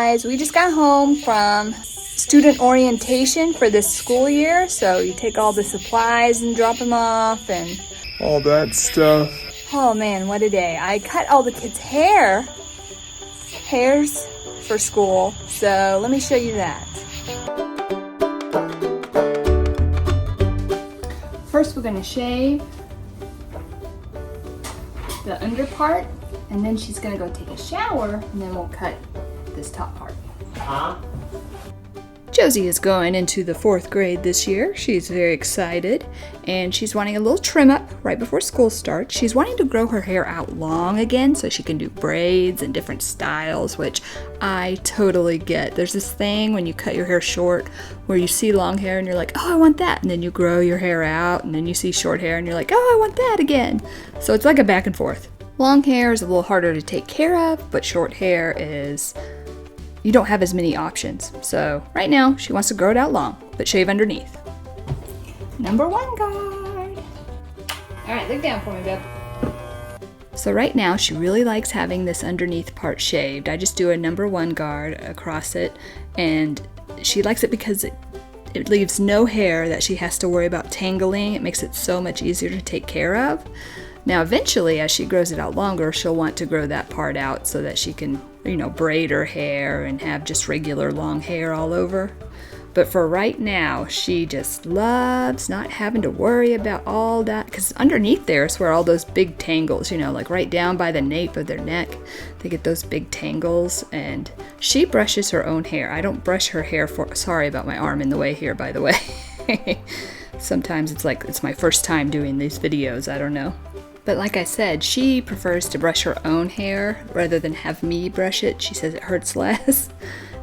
guys, we just got home from student orientation for this school year. So you take all the supplies and drop them off and all that stuff. Oh man, what a day. I cut all the kids' hairs for school. So let me show you that. First we're gonna shave the under part, and then she's gonna go take a shower, and then we'll cut this top part. Josie is going into the 4th grade this year. She's very excited, and she's wanting a little trim up right before school starts. She's wanting to grow her hair out long again so she can do braids and different styles, which I totally get. There's this thing when you cut your hair short where you see long hair and you're like, oh, I want that, and then you grow your hair out, and then you see short hair and you're like, oh, I want that again. So it's like a back and forth. Long hair is a little harder to take care of, but short hair is, you don't have as many options. So right now she wants to grow it out long, but shave underneath. Number 1 guard. All right, look down for me, babe. So right now she really likes having this underneath part shaved. I just do a number 1 guard across it, and she likes it because it leaves no hair that she has to worry about tangling. It makes it so much easier to take care of. Now eventually, as she grows it out longer, she'll want to grow that part out so that she can, braid her hair and have just regular long hair all over. But for right now, she just loves not having to worry about all that, because underneath there is where all those big tangles, like right down by the nape of their neck, they get those big tangles, and she brushes her own hair. I don't brush her hair sorry about my arm in the way here, by the way. Sometimes it's like it's my first time doing these videos, I don't know. But like I said, she prefers to brush her own hair rather than have me brush it. She says it hurts less.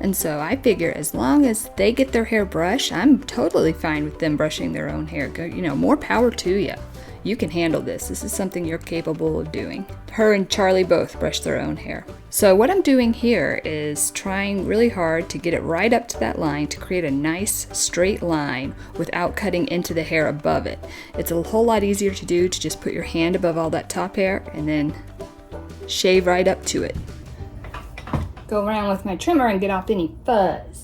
And so I figure as long as they get their hair brushed, I'm totally fine with them brushing their own hair. More power to you. You can handle this. This is something you're capable of doing. Her and Charlie both brush their own hair. So what I'm doing here is trying really hard to get it right up to that line to create a nice straight line without cutting into the hair above it. It's a whole lot easier to do to just put your hand above all that top hair and then shave right up to it. Go around with my trimmer and get off any fuzz.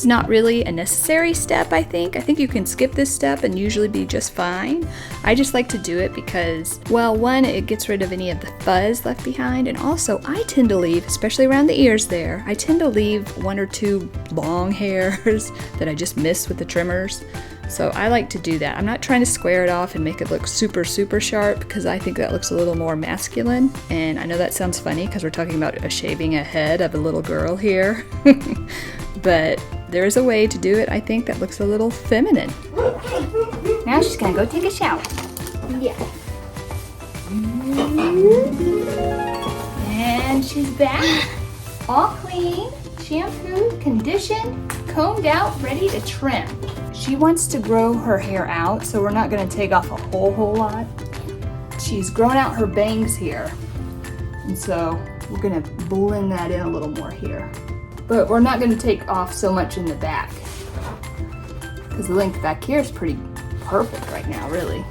Not really a necessary step, I think. I think you can skip this step and usually be just fine. I just like to do it because, well, one, it gets rid of any of the fuzz left behind, and also I tend to leave, especially around the ears there, I tend to leave 1 or 2 long hairs that I just miss with the trimmers. So I like to do that. I'm not trying to square it off and make it look super, super sharp, because I think that looks a little more masculine. And I know that sounds funny because we're talking about shaving a head of a little girl here. But there is a way to do it, I think, that looks a little feminine. Now she's gonna go take a shower. Yeah. And she's back, all clean, shampooed, conditioned, combed out, ready to trim. She wants to grow her hair out, so we're not gonna take off a whole lot. She's grown out her bangs here, and so we're gonna blend that in a little more here. But we're not going to take off so much in the back, because the length back here is pretty perfect right now, really.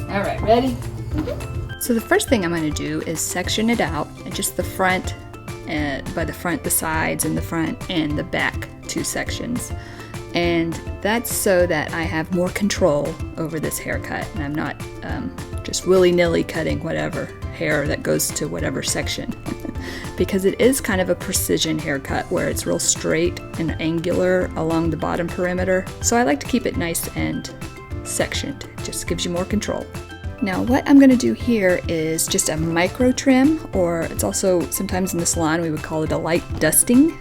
All right, ready? So the first thing I'm going to do is section it out, and just the front, by the front, the sides, and the front, and the back 2 sections. And that's so that I have more control over this haircut, and I'm not just willy-nilly cutting whatever hair that goes to whatever section. Because it is kind of a precision haircut where it's real straight and angular along the bottom perimeter. So I like to keep it nice and sectioned. It just gives you more control. Now what I'm going to do here is just a micro trim, or it's also sometimes in the salon we would call it a light dusting.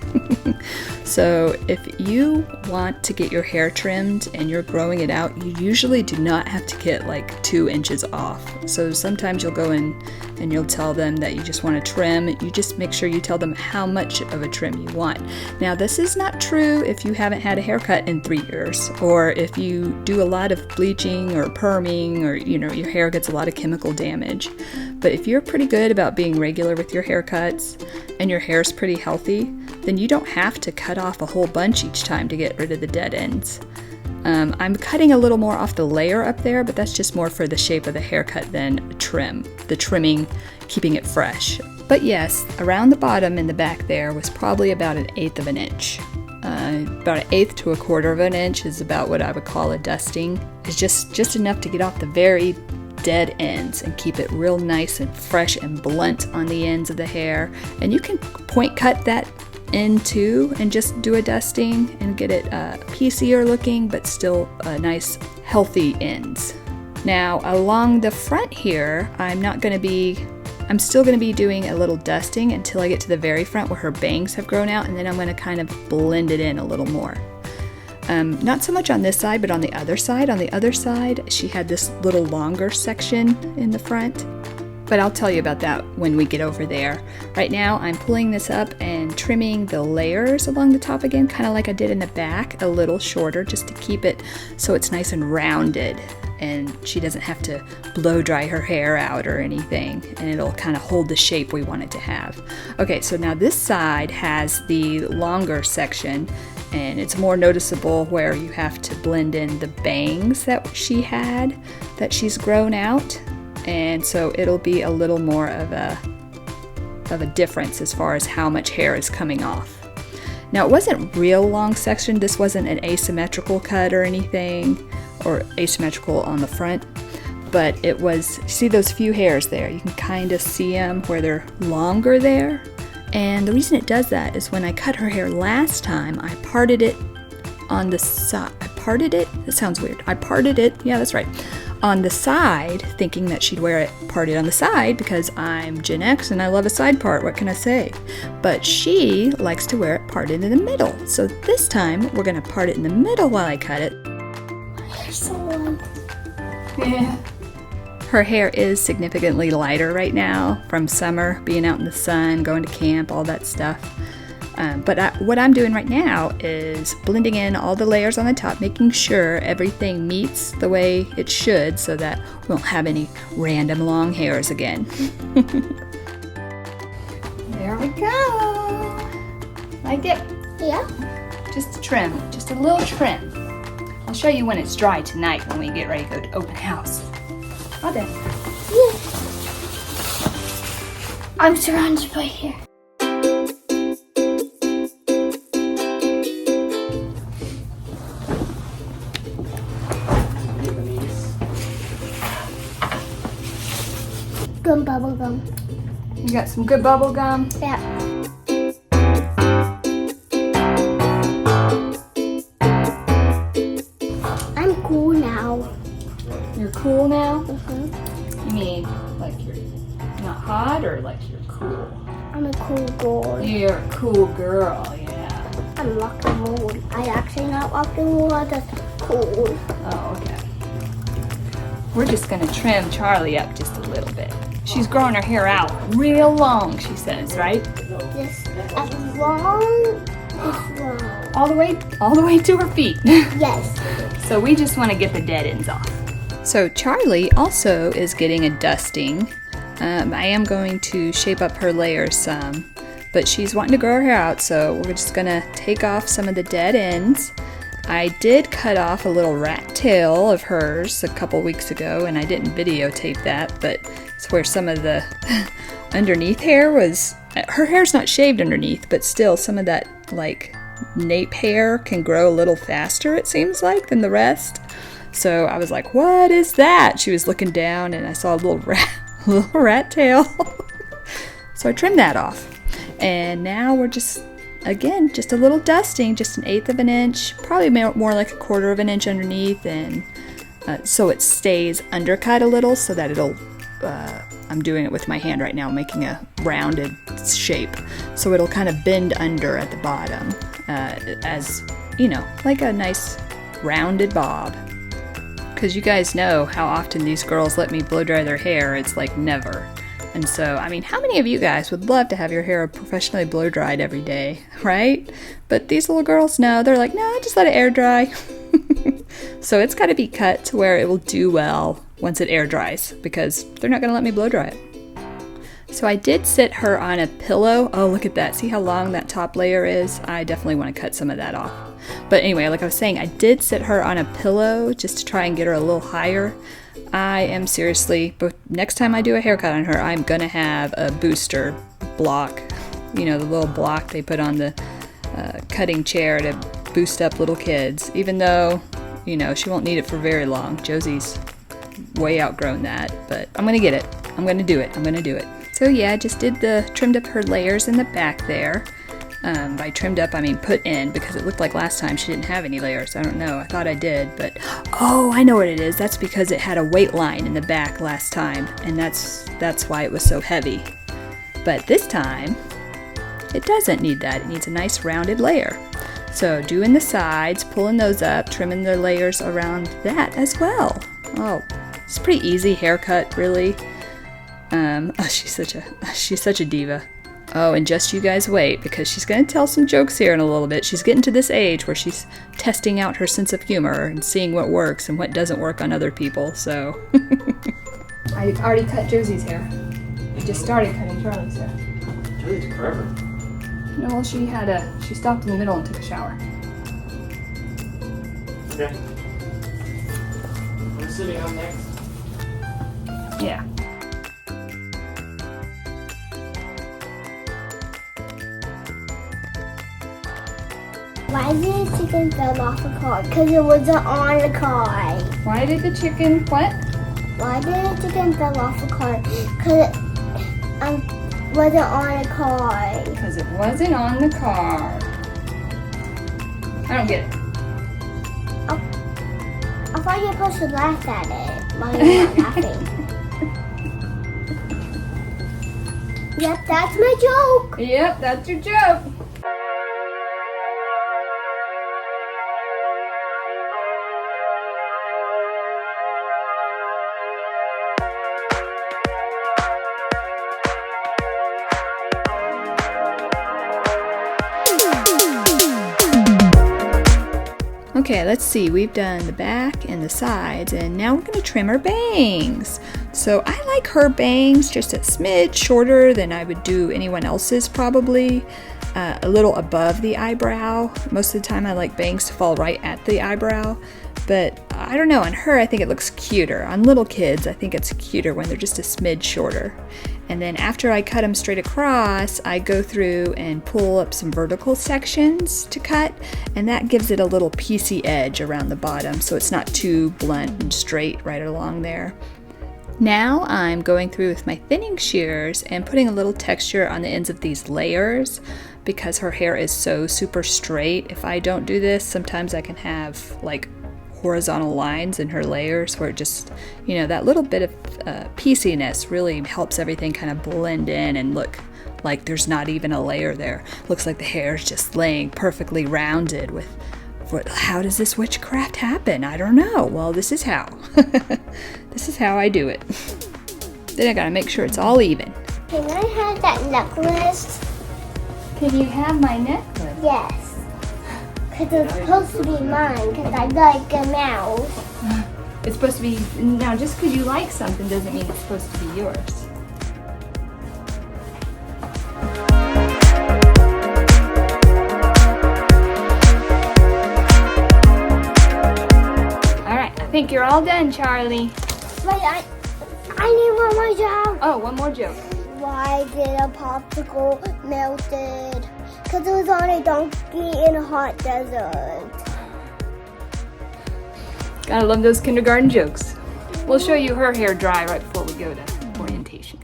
So if you want to get your hair trimmed and you're growing it out, you usually do not have to get like 2 inches off. So sometimes you'll go in and you'll tell them that you just want to trim. You just make sure you tell them how much of a trim you want. Now this is not true if you haven't had a haircut in 3 years, or if you do a lot of bleaching or perming, or your hair hair gets a lot of chemical damage. But if you're pretty good about being regular with your haircuts and your hair's pretty healthy, then you don't have to cut off a whole bunch each time to get rid of the dead ends. I'm cutting a little more off the layer up there, but that's just more for the shape of the haircut than trim. The trimming, keeping it fresh. But yes, around the bottom in the back there was probably about 1/8 of an inch. About 1/8 to 1/4 of an inch is about what I would call a dusting. It's just enough to get off the very dead ends and keep it real nice and fresh and blunt on the ends of the hair. And you can point cut that in too and just do a dusting and get it piecier looking, but still nice healthy ends. Now along the front here, I'm still going to be doing a little dusting until I get to the very front where her bangs have grown out, and then I'm going to kind of blend it in a little more. Not so much on this side, but on the other side. On the other side, she had this little longer section in the front. But I'll tell you about that when we get over there. Right now, I'm pulling this up and trimming the layers along the top again, kind of like I did in the back, a little shorter, just to keep it so it's nice and rounded. And she doesn't have to blow dry her hair out or anything, and it'll kind of hold the shape we want it to have. Okay, so now this side has the longer section, and it's more noticeable where you have to blend in the bangs that she had, that she's grown out. And so it'll be a little more of a difference as far as how much hair is coming off. Now it wasn't real long section. This wasn't an asymmetrical cut or anything, or asymmetrical on the front, but it was, see those few hairs there? You can kind of see them where they're longer there. And the reason it does that is when I cut her hair last time, I parted it on the side. That sounds weird. I parted it, yeah, that's right, on the side, thinking that she'd wear it parted on the side because I'm Gen X and I love a side part, what can I say? But she likes to wear it parted in the middle. So this time, we're gonna part it in the middle while I cut it. So long. Yeah. Her hair is significantly lighter right now from summer, being out in the sun, going to camp, all that stuff. What I'm doing right now is blending in all the layers on the top, making sure everything meets the way it should so that we won't have any random long hairs again. There we go. Like it? Yeah. Just a trim, just a little trim. I'll show you when it's dry tonight when we get ready to go to open house. Oh, then. Yeah. I'm surrounded by hair. Good bubble gum. You got some good bubble gum? Yeah. I'm cool now. You're cool now? Mm-hmm. You mean like you're not hot or like you're cool? I'm a cool girl. You're a cool girl, yeah. I'm rock and roll. I actually not rock and roll. I'm just cool. Oh, okay. We're just gonna trim Charlie up just a little bit. She's growing her hair out real long, she says, right? Yes. As long as long. All the way to her feet. Yes. So we just want to get the dead ends off. So Charlie also is getting a dusting. I am going to shape up her layers some, but she's wanting to grow her hair out, so we're just gonna take off some of the dead ends. I did cut off a little rat tail of hers a couple weeks ago, and I didn't videotape that, but it's where some of the underneath hair was. Her hair's not shaved underneath, but still some of that like nape hair can grow a little faster, it seems like, than the rest. So I was like, what is that? She was looking down and I saw a little rat tail. So I trimmed that off. And now we're just a little dusting, just 1/8 of an inch, probably more like 1/4 of an inch underneath, and so it stays undercut a little so that it'll, I'm doing it with my hand right now, making a rounded shape. So it'll kind of bend under at the bottom, as, you know, like a nice rounded bob. Because you guys know how often these girls let me blow dry their hair. It's like never. And so, I mean, how many of you guys would love to have your hair professionally blow dried every day, right? But these little girls, no, they're like, no, just let it air dry. So it's got to be cut to where it will do well once it air dries because they're not going to let me blow dry it. So I did sit her on a pillow. Oh, look at that. See how long that top layer is? I definitely want to cut some of that off. But anyway, like I was saying, I did sit her on a pillow just to try and get her a little higher. I am seriously, but next time I do a haircut on her, I'm going to have a booster block. You know, the little block they put on the cutting chair to boost up little kids. Even though, you know, she won't need it for very long. Josie's way outgrown that, but I'm going to get it. I'm going to do it. I'm going to do it. So yeah, I just trimmed up her layers in the back there. By trimmed up, I mean put in, because it looked like last time she didn't have any layers. I don't know. I thought I did, but oh, I know what it is. That's because it had a weight line in the back last time, and that's why it was so heavy. But this time, it doesn't need that. It needs a nice rounded layer. So doing the sides, pulling those up, trimming the layers around that as well. Oh, it's a pretty easy haircut, really. Oh, she's such a diva. Oh, and just you guys wait, because she's going to tell some jokes here in a little bit. She's getting to this age where she's testing out her sense of humor and seeing what works and what doesn't work on other people, so. I already cut Josie's hair. I just started cutting Charlie's hair. Really took forever. No, well, she stopped in the middle and took a shower. Okay. I'm sitting on next. Yeah. Why did the chicken fall off the car? Because it wasn't on the car. Why did the chicken, what? Why did the chicken fall off the car? Because it wasn't on the car. Because it wasn't on the car. I don't get it. I thought you were supposed to laugh at it while you're not laughing. Yep, that's my joke. Yep, that's your joke. Okay, let's see. We've done the back and the sides, and now we're going to trim her bangs. So I like her bangs just a smidge shorter than I would do anyone else's, probably. A little above the eyebrow. Most of the time I like bangs to fall right at the eyebrow. But I don't know, on her I think it looks cuter. On little kids I think it's cuter when they're just a smidge shorter. And then after I cut them straight across, I go through and pull up some vertical sections to cut, and that gives it a little piecey edge around the bottom so it's not too blunt and straight right along there. Now I'm going through with my thinning shears and putting a little texture on the ends of these layers because her hair is so super straight. If I don't do this, sometimes I can have like horizontal lines in her layers where it just, you know, that little bit of pieciness really helps everything kind of blend in and look like there's not even a layer there. Looks like the hair is just laying perfectly rounded with, how does this witchcraft happen? I don't know. Well, this is how. This is how I do it. Then I gotta make sure it's all even. Can I have that necklace? Can you have my necklace? Yes. Because it's supposed to be mine, because I like a mouse. It's supposed to be, now just because you like something doesn't mean it's supposed to be yours. Alright, I think you're all done, Charlie. Wait, I need one more joke. Oh, one more joke. Why did a popsicle melted? Because it was on a donkey in a hot desert. Gotta love those kindergarten jokes. We'll show you her hair dry right before we go to orientation.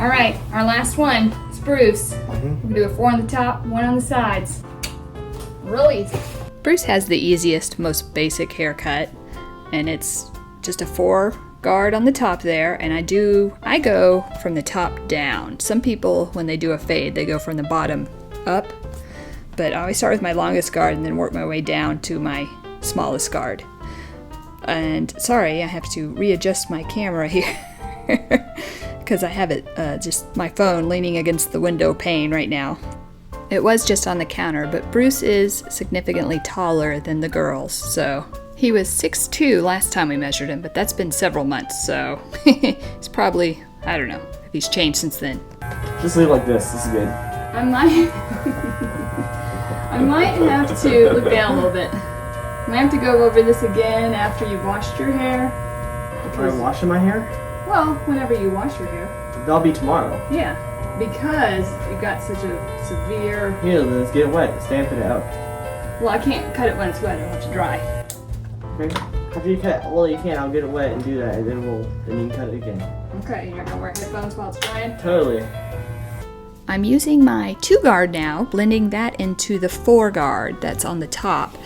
Alright, our last one is Bruce. We're gonna do a 4 on the top, 1 on the sides. Real easy. Bruce has the easiest, most basic haircut, and it's just a 4 guard on the top there, and I go from the top down. Some people, when they do a fade, they go from the bottom up, but I always start with my longest guard and then work my way down to my smallest guard. And sorry, I have to readjust my camera here because I have it just my phone leaning against the window pane right now. It was just on the counter, but Bruce is significantly taller than the girls, so he was 6'2" last time we measured him, but that's been several months, so he's probably, I don't know if he's changed since then. Just leave it like this. This is good. I might have to look down a little bit. I might have to go over this again after you've washed your hair. Am I washing my hair? Well, whenever you wash your hair. That'll be tomorrow. Yeah, because you got such a severe... Here, let's get it wet. Stamp it out. Well, I can't cut it when it's wet. It'll have to dry. Okay. After you cut, well, you can. I'll get it wet and do that, and then you can cut it again. Okay, you're gonna wear headphones while it's drying? Totally. I'm using my 2 guard now, blending that into the 4 guard that's on the top.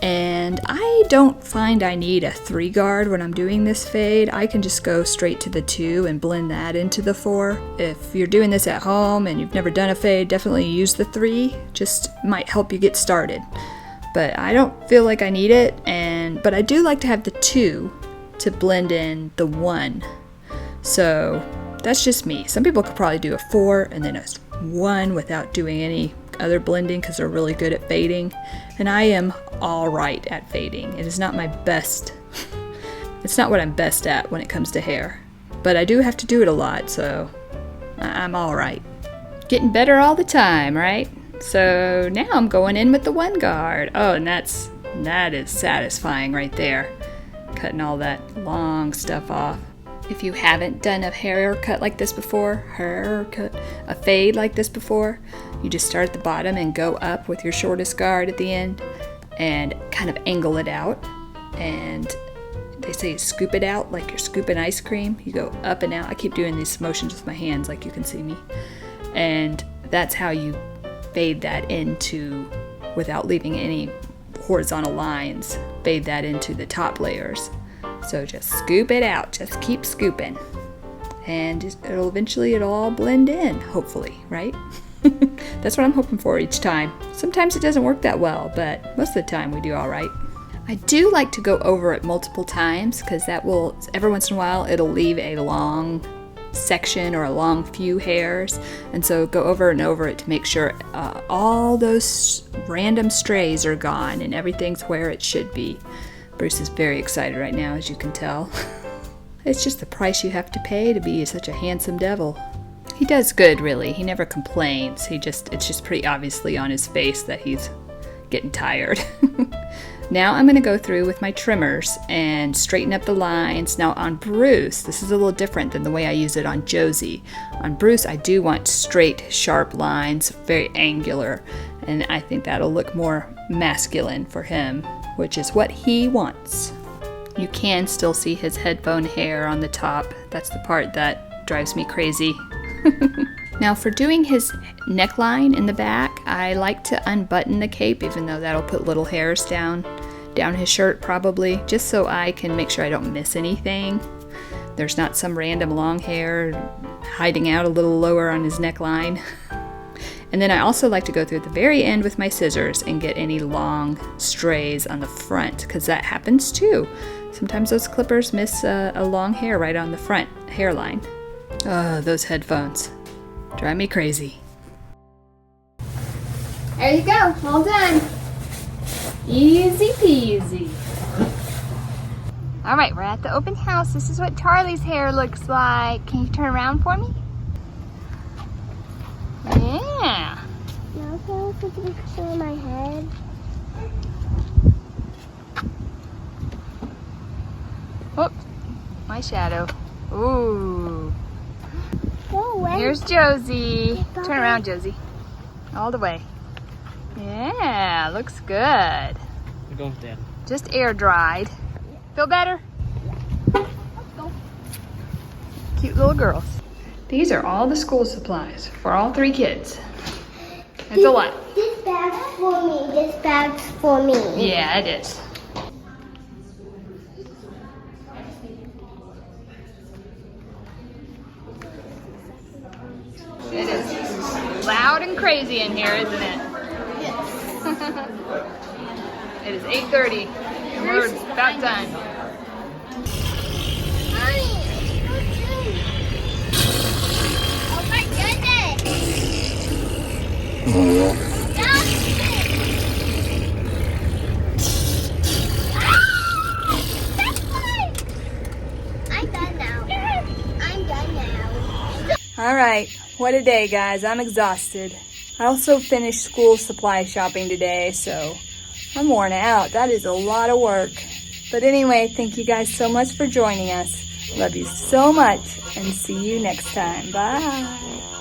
And I don't find I need a 3 guard when I'm doing this fade. I can just go straight to the 2 and blend that into the 4. If you're doing this at home and you've never done a fade, definitely use the 3. Just might help you get started. But I don't feel like I need it, but I do like to have the 2 to blend in the 1. So that's just me. Some people could probably do a 4 and then a 1 without doing any other blending because they're really good at fading. And I am all right at fading. It is not my best. It's not what I'm best at when it comes to hair. But I do have to do it a lot, so I'm all right. Getting better all the time, right? So now I'm going in with the 1 guard. Oh, and that is satisfying right there. Cutting all that long stuff off. If you haven't done a haircut like this before, a fade like this before, you just start at the bottom and go up with your shortest guard at the end and kind of angle it out. And they say scoop it out like you're scooping ice cream. You go up and out. I keep doing these motions with my hands like you can see me. And that's how you fade that into, without leaving any horizontal lines, fade that into the top layers. So just scoop it out, just keep scooping. And it'll all blend in, hopefully, right? That's what I'm hoping for each time. Sometimes it doesn't work that well, but most of the time we do all right. I do like to go over it multiple times because that will, every once in a while, it'll leave a long section or a long few hairs. And so go over and over it to make sure all those random strays are gone and everything's where it should be. Bruce is very excited right now, as you can tell. It's just the price you have to pay to be such a handsome devil. He does good, really. He never complains. It's just pretty obviously on his face that he's getting tired. Now I'm going to go through with my trimmers and straighten up the lines. Now on Bruce, this is a little different than the way I use it on Josie. On Bruce, I do want straight, sharp lines, very angular, and I think that'll look more masculine for him, which is what he wants. You can still see his headphone hair on the top. That's the part that drives me crazy. Now for doing his neckline in the back, I like to unbutton the cape, even though that'll put little hairs down his shirt probably, just so I can make sure I don't miss anything. There's not some random long hair hiding out a little lower on his neckline. And then I also like to go through at the very end with my scissors and get any long strays on the front, because that happens too. Sometimes those clippers miss a long hair right on the front hairline. Oh, those headphones drive me crazy. There you go, all done. Easy peasy. All right, we're at the open house. This is what Charlie's hair looks like. Can you turn around for me? Yeah. Now can I take a picture of my head? Oh, my shadow. Ooh. Go away. Here's Josie. Turn around, Josie. All the way. Yeah, looks good. You're going with Dad. Just air dried. Feel better? Let's go. Cute little girls. These are all the school supplies for all 3 kids. It's a lot. This bag's for me. This bag's for me. Yeah, it is. It is loud and crazy in here, isn't it? It is 8:30 and we're about done. Mommy, oh my goodness. I'm done now. I'm done now. All right, what a day, guys. I'm exhausted. I also finished school supply shopping today, so I'm worn out. That is a lot of work. But anyway, thank you guys so much for joining us. Love you so much, and see you next time. Bye.